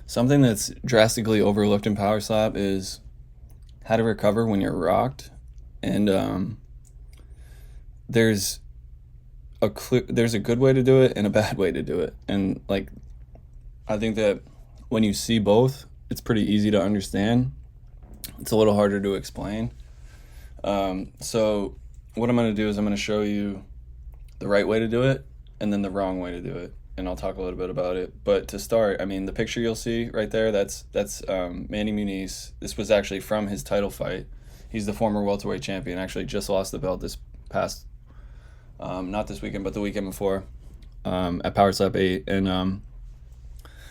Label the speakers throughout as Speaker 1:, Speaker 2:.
Speaker 1: Something that's drastically overlooked in power slap is how to recover when you're rocked, and there's there's a good way to do it and a bad way to do it, and like I think that when you see both, it's pretty easy to understand. It's a little harder to explain. So what I'm going to do is I'm going to show you the right way to do it and then the wrong way to do it, and I'll talk a little bit about it. But to start, I mean, the picture you'll see right there, that's Manny Muniz. This was actually from his title fight. He's the former welterweight champion. Actually, just lost the belt this past, not this weekend, but the weekend before, at Power Slap 8. And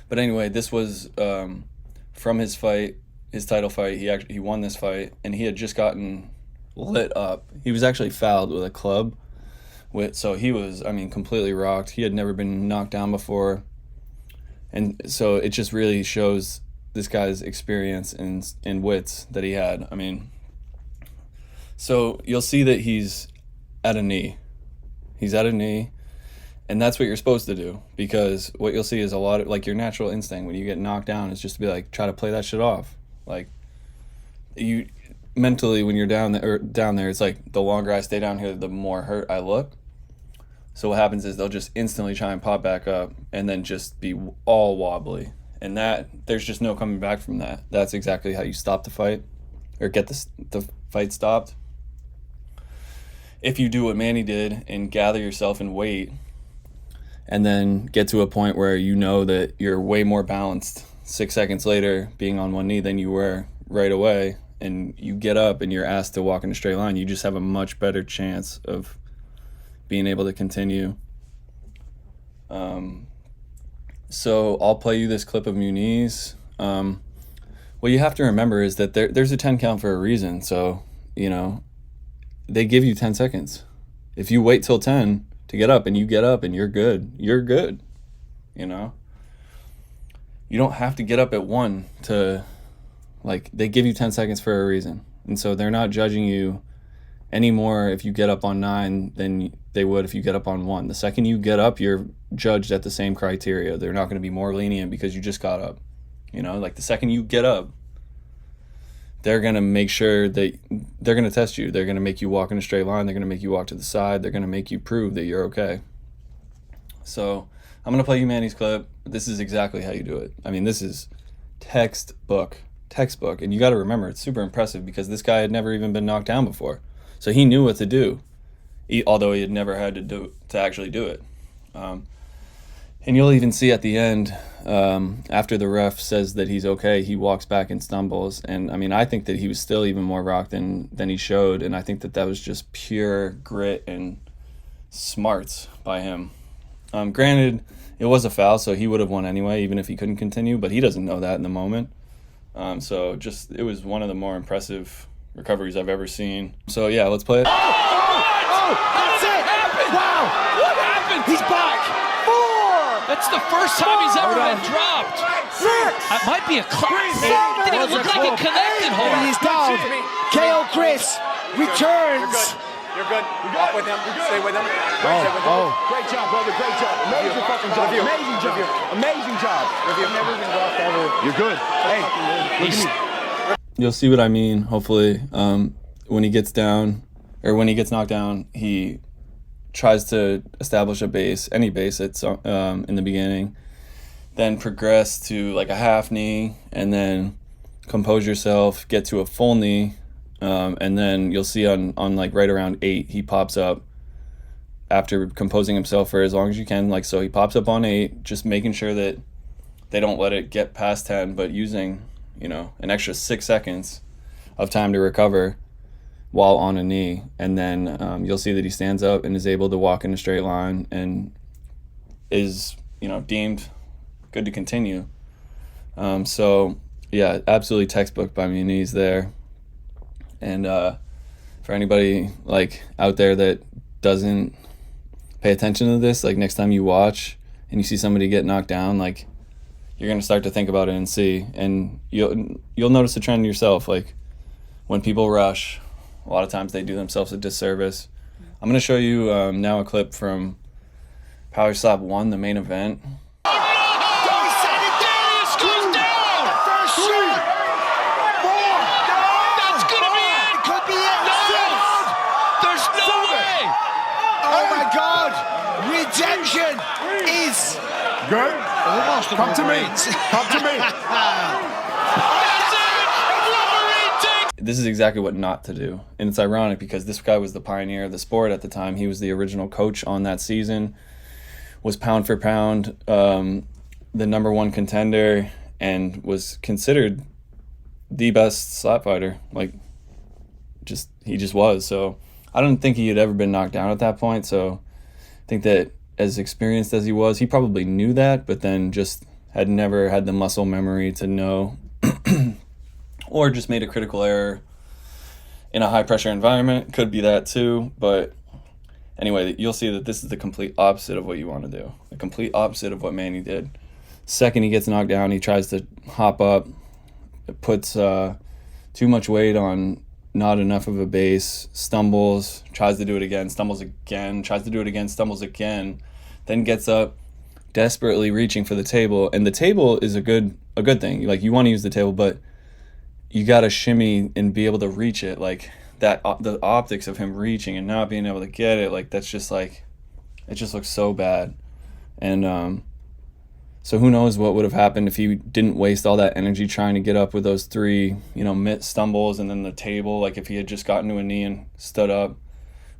Speaker 1: but anyway, this was from his fight, his title fight. He won this fight, and he had just gotten lit up. He was actually fouled with a club. So he was, I mean, completely rocked. He had never been knocked down before. And so it just really shows this guy's experience and wits that he had. I mean, so you'll see that he's at a knee. He's at a knee, and that's what you're supposed to do, because what you'll see is a lot of, like, your natural instinct when you get knocked down is just to be like, try to play that shit off. Like, you mentally, when you're down there, it's like, the longer I stay down here, the more hurt I look. So what happens is they'll just instantly try and pop back up and then just be all wobbly. And that, there's just no coming back from that. That's exactly how you stop the fight, or get the fight stopped. If you do what Manny did and gather yourself and wait, and then get to a point where you know that you're way more balanced 6 seconds later being on one knee than you were right away, and you get up and you're asked to walk in a straight line, you just have a much better chance of being able to continue. So I'll play you this clip of Muniz. What you have to remember is that there's a 10 count for a reason. So, you know, they give you 10 seconds. If you wait till 10 to get up, and you get up and you're good, you know? You don't have to get up at 1 to, like, they give you 10 seconds for a reason. And so they're not judging you anymore if you get up on 9 than they would if you get up on 1. The second you get up, you're judged at the same criteria. They're not going to be more lenient because you just got up. You know, like, the second you get up, they're going to make sure that they're going to test you. They're going to make you walk in a straight line. They're going to make you walk to the side. They're going to make you prove that you're okay. So I'm going to play you Manny's clip. This is exactly how you do it. I mean, this is textbook. And you got to remember, it's super impressive because this guy had never even been knocked down before. So he knew what to do, although he had never had to actually do it. And you'll even see at the end, after the ref says that he's okay, he walks back and stumbles. And I mean, I think that he was still even more rocked than he showed. And I think that was just pure grit and smarts by him. Granted, it was a foul, so he would have won anyway, even if he couldn't continue. But he doesn't know that in the moment. So just, it was one of the more impressive recoveries I've ever seen. So yeah, let's play it.
Speaker 2: That's it! Wow!
Speaker 3: What happened?
Speaker 2: He's back! 4!
Speaker 3: That's the first time he's ever been dropped.
Speaker 2: 6!
Speaker 3: That might be a class.
Speaker 2: Seven.
Speaker 3: Didn't even look like it connected,
Speaker 2: And
Speaker 3: Homer.
Speaker 2: he's down. KO Chris returns.
Speaker 4: You're good. Walk with him. Stay with him. Stay with him.
Speaker 5: Great job, brother. Great job. Amazing fucking job.
Speaker 4: Review.
Speaker 5: Amazing job. Amazing job.
Speaker 4: Review.
Speaker 5: I've never been roughed ever. You're good. Hey, look at me.
Speaker 1: You'll see what I mean, hopefully. When he gets down, or when he gets knocked down, he tries to establish a base, any base in the beginning, then progress to like a half knee, and then compose yourself, get to a full knee, and then you'll see on like right around 8, he pops up after composing himself for as long as you can. Like, so he pops up on 8, just making sure that they don't let it get past 10, but using, you know, an extra 6 seconds of time to recover while on a knee. And then you'll see that he stands up and is able to walk in a straight line and is, you know, deemed good to continue. So yeah, absolutely textbook by Muniz there. And for anybody like out there that doesn't pay attention to this, like, next time you watch and you see somebody get knocked down, like, you're going to start to think about it and see, and you'll notice a trend yourself. Like, when people rush, a lot of times they do themselves a disservice. I'm going to show you now a clip from Power Slap 1, the main event.
Speaker 3: Darius goes down. lost him.
Speaker 5: Come to me. Come to me.
Speaker 3: That's it! Wolverine takes.
Speaker 1: This is exactly what not to do. And it's ironic because this guy was the pioneer of the sport at the time. He was the original coach on that season, was pound for pound the number one contender, and was considered the best slap fighter. Like, he just was. So I don't think he had ever been knocked down at that point. So I think that as experienced as he was, he probably knew that, but then just had never had the muscle memory to know, or just made a critical error in a high pressure environment. Could be that too. But anyway, you'll see that this is the complete opposite of what you want to do. The complete opposite of what Manny did. Second he gets knocked down, he tries to hop up. It puts too much weight on not enough of a base, stumbles, tries to do it again, stumbles again, tries to do it again, stumbles again, then gets up, desperately reaching for the table. And the table is a good thing. Like, you want to use the table, but you got to shimmy and be able to reach it. Like, that, the optics of him reaching and not being able to get it, like, that's just like, it just looks so bad. And so who knows what would have happened if he didn't waste all that energy trying to get up with those three, mitt stumbles and then the table. Like, if he had just gotten to a knee and stood up,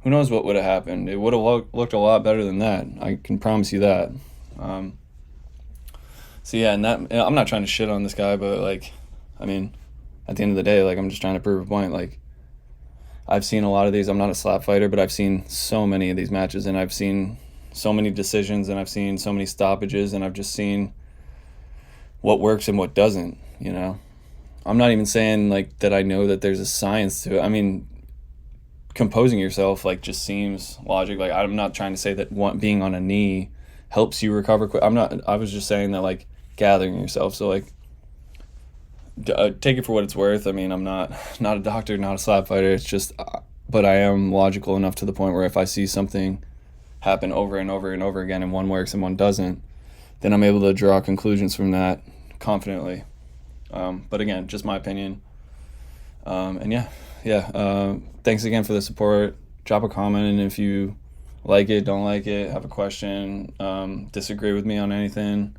Speaker 1: who knows what would have happened. It would have looked a lot better than that. I can promise you that. So yeah, and I'm not trying to shit on this guy, but like, I mean, at the end of the day, like, I'm just trying to prove a point. Like, I've seen a lot of these. I'm not a slap fighter, but I've seen so many of these matches, and I've seen so many decisions, and I've seen so many stoppages, and I've just seen what works and what doesn't. I'm not even saying like that I know that there's a science to it. I mean, composing yourself like just seems logic. Like, I'm not trying to say that being on a knee helps you recover quick. I was just saying that, like, gathering yourself. So like, take it for what it's worth. I mean, I'm not a doctor, not a slap fighter. It's just, but I am logical enough to the point where if I see something happen over and over and over again and one works and one doesn't, then I'm able to draw conclusions from that confidently. But again, just my opinion. And thanks again for the support. Drop a comment, and if you like it, don't like it, have a question, disagree with me on anything,